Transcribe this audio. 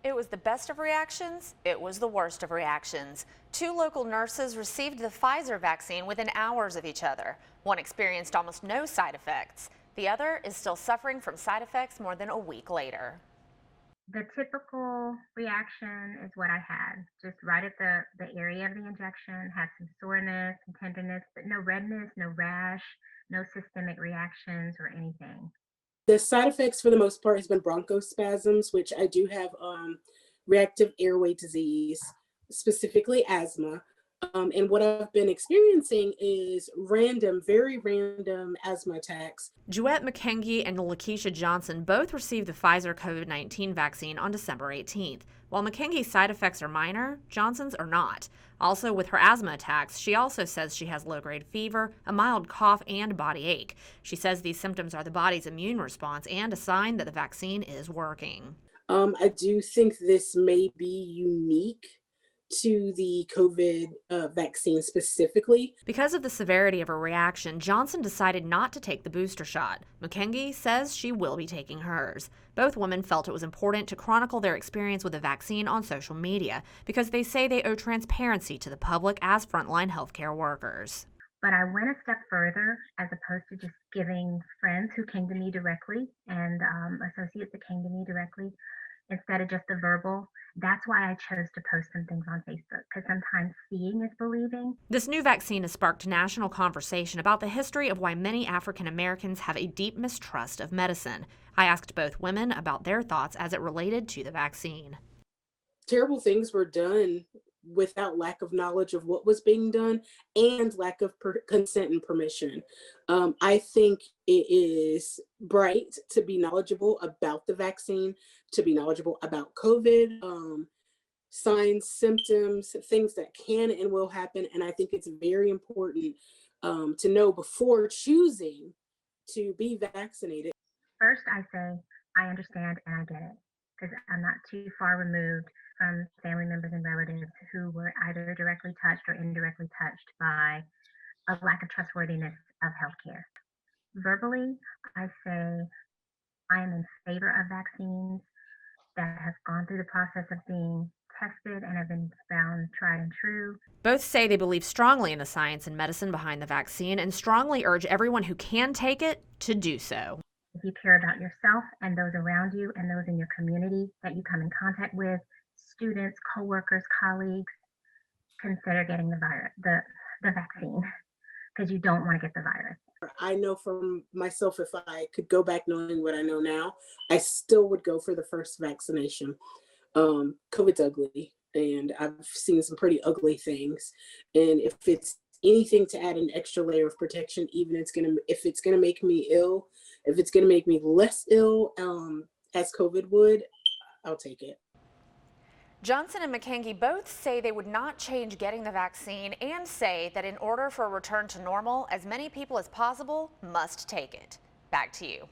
It was the best of reactions. It was the worst of reactions. Two local nurses received the Pfizer vaccine within hours of each other. One experienced almost no side effects. The other is still suffering from side effects more than a week later. The typical reaction is what I had, just right at the area of the injection, had some soreness and tenderness, but no redness, no rash, no systemic reactions or anything. The side effects for the most part has been bronchospasms, which I do have reactive airway disease, specifically asthma. And what I've been experiencing is random, very random asthma attacks. Duet McKengie and Lakeisha Johnson both received the Pfizer COVID-19 vaccine on December 18th. While McKengie's side effects are minor, Johnson's are not. Also, with her asthma attacks, she also says she has low-grade fever, a mild cough, and body ache. She says these symptoms are the body's immune response and a sign that the vaccine is working. I do think this may be unique to the COVID vaccine specifically. Because of the severity of her reaction, Johnson decided not to take the booster shot. McKengie says she will be taking hers. Both women felt it was important to chronicle their experience with the vaccine on social media because they say they owe transparency to the public as frontline healthcare workers. But I went a step further as opposed to just giving friends who came to me directly and associates that came to me directly instead of just the verbal. That's why I chose to post some things on Facebook, because sometimes seeing is believing. This new vaccine has sparked national conversation about the history of why many African Americans have a deep mistrust of medicine. I asked both women about their thoughts as it related to the vaccine. Terrible things were done without lack of knowledge of what was being done and lack of consent and permission. I think it is bright to be knowledgeable about the vaccine, to be knowledgeable about COVID, signs, symptoms, things that can and will happen. And I think it's very important to know before choosing to be vaccinated. First, I say, I understand and I get it, because I'm not too far removed from family members and relatives who were either directly touched or indirectly touched by a lack of trustworthiness of healthcare. Verbally, I say I am in favor of vaccines that have gone through the process of being tested and have been found tried and true. Both say they believe strongly in the science and medicine behind the vaccine and strongly urge everyone who can take it to do so. If you care about yourself and those around you and those in your community that you come in contact with, students, coworkers, colleagues, consider getting the vaccine, because you don't want to get the virus. I know for myself, if I could go back knowing what I know now, I still would go for the first vaccination. COVID's ugly, and I've seen some pretty ugly things. And if it's anything to add an extra layer of protection, even if it's gonna make me ill, if it's gonna make me less ill, as COVID would, I'll take it. Johnson and McKengie both say they would not change getting the vaccine and say that in order for a return to normal, as many people as possible must take it. Back to you.